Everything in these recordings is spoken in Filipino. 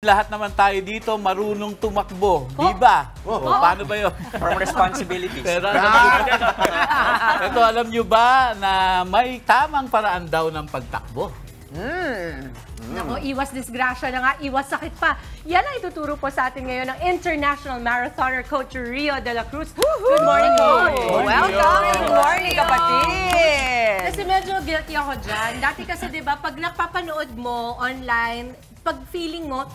Lahat naman tayo dito marunong tumakbo, di ba? Paano ba yun? From responsibilities. Pero alam nyo ba na may tamang paraan daw ng pagtakbo? Nako, iwas disgrasya na nga, iwas sakit pa. Yan ang ituturo po sa atin ngayon ng International Marathoner Coach Rio de la Cruz. Good morning, Coach! Welcome! Good morning, kapatid! Kasi medyo guilty ako dyan. Dati kasi, di ba, pag napapanood mo online, pag feeling mo,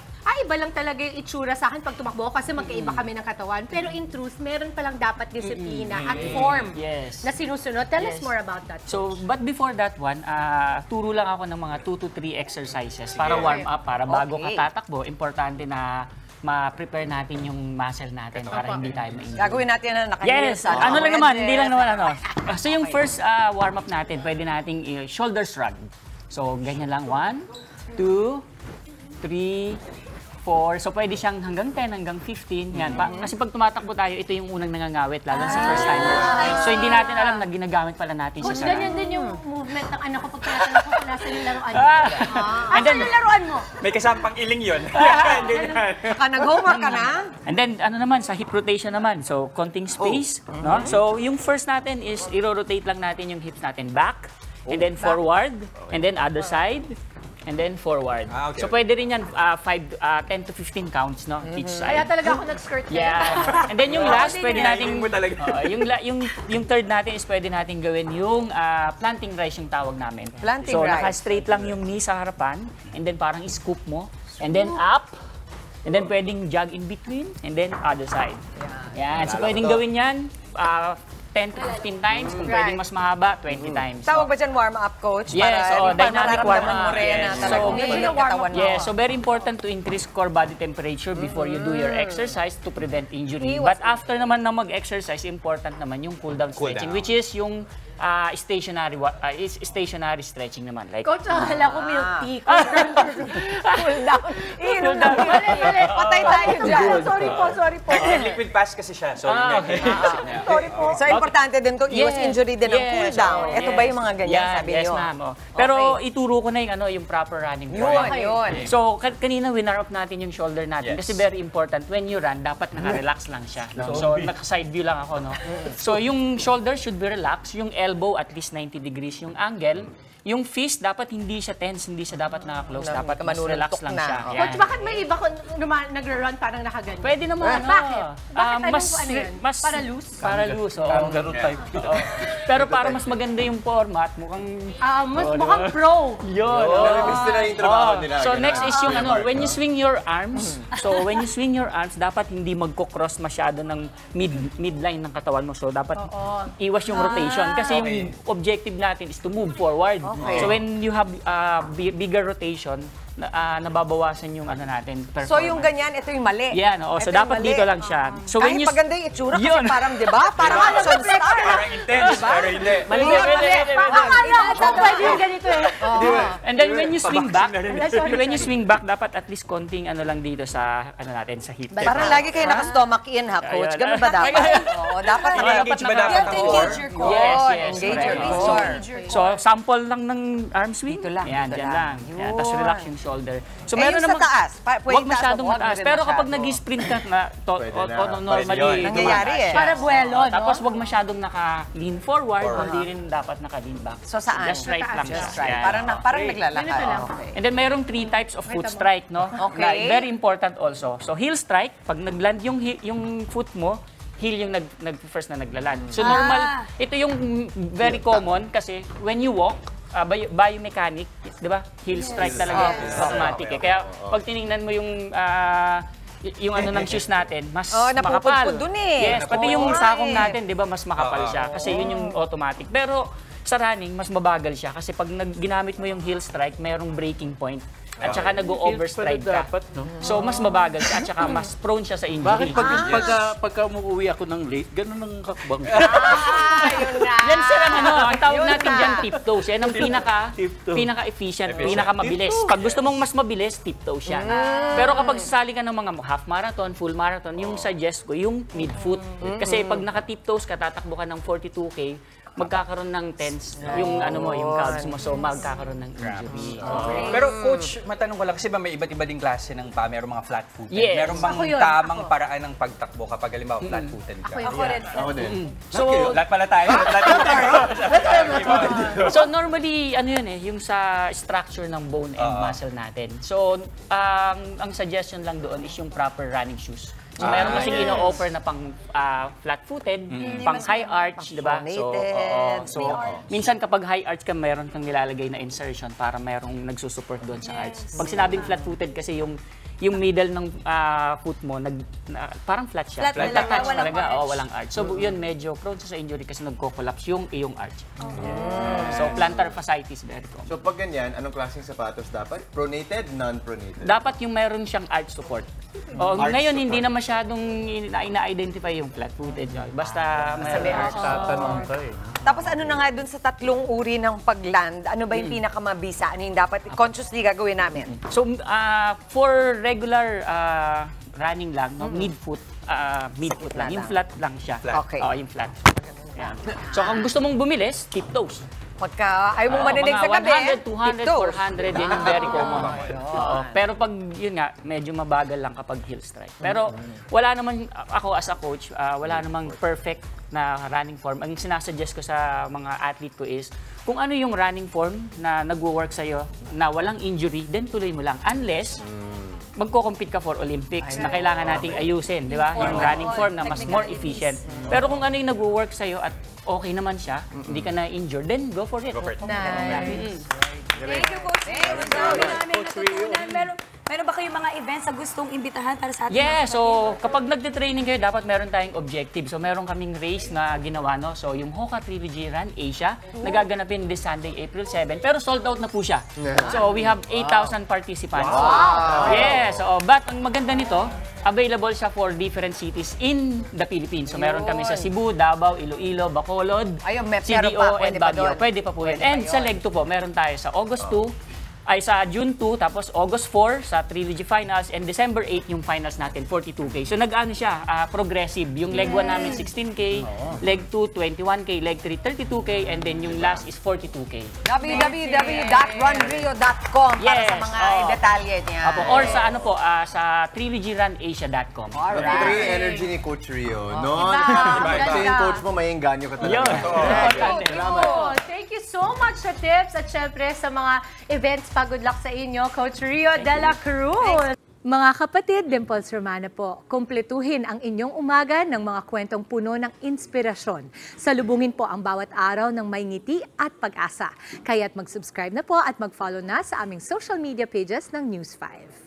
iba lang talaga yung itsura sa akin pag tumakbo kasi magkaiba kami ng katawan. Pero in truth, meron palang dapat disiplina at form na sinusunod. Tell us more about that. So, but before that one, turo lang ako ng mga 2 to 3 exercises para warm up, para bago ka tatakbo. Importante na ma-prepare natin yung muscle natin para hindi tayo maingat. Gagawin natin na nakahilis. Yes! Ano lang naman, hindi lang naman ano. So, yung first warm up natin, pwede nating shoulder shrug. So, ganyan lang. 1, 2, 3, 4. So, pwede siyang hanggang 10, hanggang 15. Yan. Kasi pag tumatakbo tayo, ito yung unang nangangawit, lalo sa first timer. So, hindi natin alam na ginagamit pala natin Coach, siya sa ganyan din yung movement ng anak ko pag tinatanong ko kung nasa yung laruan mo. Asan yung laruan mo? May kasampang iling yun. Saka nag-homework ka na? And then, ano naman, sa hip rotation naman. So, konting space. No? So, yung first natin is, i-rotate lang natin yung hips natin back, and then forward, and then other side, and then forward. So, pwede rin yan 10 to 15 counts, no? Each side. Kaya talaga ako nag-skirt na. Yeah. And then yung last, pwede natin, yung third natin is pwede natin gawin yung planting rise yung tawag namin. Planting so, rise. naka-straight lang yung knee sa harapan, and then parang scoop mo, and then up, and then pwedeng jog in between, and then other side. Yan. So, pwedeng gawin yan 10 to 15 times, kung pwedeng mas mahaba, 20 times. Tawag ba dyan warm-up, Coach? Yes, dynamic warm-up. mo rin na talagang umiinit katawan mo. Yes, so very important to increase core body temperature before you do your exercise to prevent injury. But after naman na mag-exercise, important naman yung cool-down stretching, which is yung stationary stretching naman. Like, Coach, akala ko milk tea. Cool down. Iinom na. Patay tayo dyan. Sorry po. Liquid pass kasi siya. So, Sorry po. So, importante din kung iwas injury din ang cool down. Ito ba yung mga ganyan, sabi yes, niyo? ma'am. Pero ituro ko na yung proper running form. Yun. So, kanina winner up natin yung shoulder natin kasi very important. When you run, dapat naka-relax lang siya. So, naka-side view lang ako, no? So, yung shoulder should be relaxed. Yung elbow at least 90 degrees yung angle. Yung fist, dapat hindi siya tense, hindi siya dapat naka-close. Dapat mas relax lang siya. Coach, bakit may iba kung nag-run parang nakaganyan? Pwede naman. Bakit? Bakit ano yan? Mas, para loose? Para loose, oo. Kangaroo type. Pero para mas maganda yung format, mukhang... Mukhang pro. Yun. gusto na yung trabaho nila. So next is yung when you swing your arms, dapat hindi magko-cross masyado ng midline ng katawan mo. So dapat iwas yung rotation. Kasi yung objective natin is to move forward. So when you have bigger rotation, nababawasan yung natin performance. So yung ganyan, ito yung mali. Yan, so dapat dito lang siya. So kahit maganda yung itsura kasi parang, di ba? Parang action star. Parang intense, pero hindi. Mali. Akala ko pwede yung ganito eh. And then when you swing back, dapat at least konting lang dito sa natin sa hip. Parang lagi kayo naka-stomach in, ha, Coach? Ganun ba dapat? Oo, dapat Engage ba dapat ang core? Yes. Engage your core. So, sample lang ng arm swing. Dito lang. Yan, dyan lang. Tapos relax yung shoulder. So, Yung sa taas. Huwag masyadong mataas. Pero kapag nag-sprint ka na, normally, nangyayari eh. Para buwelo, no? Tapos huwag masyadong naka-lean forward, hindi rin dapat naka-lean back. So, saan? Just right lang siya. Just right. Yan. Parang naglalakad. And then, mayroong 3 types of foot strike, no? Okay. Very important also. So, heel strike, pag nag-land yung foot mo, heel yung first na naglaland. So, normal, ito yung very common kasi when you walk, biomechanic, di ba? Heel strike talaga, automatic eh. Kaya pag tiningnan mo yung ng shoes natin, mas makapal. napupudpud dun eh. Yes, pati yung sakong natin, di ba, mas makapal siya kasi yun yung automatic. Pero sa running, mas mabagal siya kasi pag ginamit mo yung heel strike, mayroong breaking point. At saka nag-overstride ka. So, mas mabagal siya at saka mas prone siya sa injury. Bakit pagka umuwi ako ng late, ganun ang kakbang? Yun nga. Yan sila ang tawag natin dyan tiptoes. Yan ang pinaka-efficient, pinaka-mabilis. Pag gusto mong mas mabilis, tiptoes siya. Pero kapag sasali ka ng mga half marathon, full marathon, yung suggest ko, yung mid-foot. Kasi pag naka-tiptoes ka, tatakbo ka ng 42K, magkakaroon ng tense yung yung calves mo, so magkakaroon ng injury. Pero coach, matanong ko lang, kasi ba may iba't iba ding klase ng pa, merong mga flat-footed. Yes. Meron bang Ako yun, tamang paraan ng pagtakbo kapag halimbawa flat-footed ka? Ako rin. Ako din. So, Lahat pala tayo. so normally, yung sa structure ng bone and muscle natin. So, ang suggestion lang doon is yung proper running shoes. So, meron kasing ino-offer na pang flat-footed, pang high arch, di ba? So, minsan kapag high arch ka, meron kang nilalagay na insertion para merong nagsusupport doon sa arch. Pag sinabing flat-footed kasi yung middle ng foot mo, parang flat siya. Flat talaga, Nagtatouch walang talaga, arch. walang arch. So, yun medyo prone sa injury kasi nagko-collapse yung iyong arch. So, plantar fasciitis, very common. So pag ganyan, anong klaseng sapatos dapat? Pronated, non-pronated? Dapat yung meron siyang arch support. Ngayon, hindi na masyadong ina-identify yung flat-footed. Basta may arch. Tatanong ka eh. Tapos ano na nga dun sa tatlong uri ng pag-land, ano ba yung pinakamabisa? Ano yung dapat consciously gagawin namin? So, for regular running lang, mid-foot lang. Yung flat lang siya. Okay. Yung flat. Yan. So, kung gusto mong bumilis, tiptoes. Pagka ayaw mong maninig sa gabi, 100, 200, 400, yan yung very common. Pero pag yun nga, medyo mabagal lang kapag heel strike. Pero wala naman, ako as a coach, wala namang perfect na running form. Ang sinasuggest ko sa mga athlete ko is, kung ano yung running form na nagwo-work sa'yo, na walang injury, then tuloy mo lang. Unless, magko-compete ka for Olympics na kailangan nating ayusin, di ba? Yung running form na mas more efficient. Pero kung ano yung nagwo-work sa'yo at okay naman siya, hindi ka na-injured, then go for it. Nice. Thank you, Coach Rio. Ang dami namin natutunan. Meron ba kayong mga events na gustong imbitahan para sa ating Yeah, so kapag nagte-training kayo, dapat meron tayong objective. So meron kaming race na ginawa, no? So yung Hoka Trilogy Run Asia, nagaganapin this Sunday, April 7. Pero sold out na po siya. So we have 8,000 participants. Wow! Yeah, so but ang maganda nito, available siya for different cities in the Philippines. So meron kami sa Cebu, Davao, Iloilo, Bacolod, Ayun, pero CDO, pa, and pwede pa Baguio. doon. Pwede pa po yun. And sa leg 2 po, meron tayo sa August 2, ay sa June 2, tapos August 4 sa Trilogy Finals, and December 8 yung finals natin, 42K. So nag-ano siya, progressive. Yung leg 1 namin 16K, leg 2 21K, leg 3 32K, and then yung last is 42K. www.runrio.com para sa Yes, mga oo. detalye niya. Apo, or sa sa trilogyrunasia.com. Free energy ni Coach Rio. No? Ganda. Kasi yung coach mo, may engganyo ka talaga. Thank you so much sa tips at syempre sa mga events pa. Good luck sa inyo, Coach Rio de la Cruz. Mga kapatid, Dimples Romana po, kumpletuhin ang inyong umaga ng mga kwentong puno ng inspirasyon. Salubungin po ang bawat araw ng may ngiti at pag-asa. Kaya't mag-subscribe na po at mag-follow na sa aming social media pages ng News 5.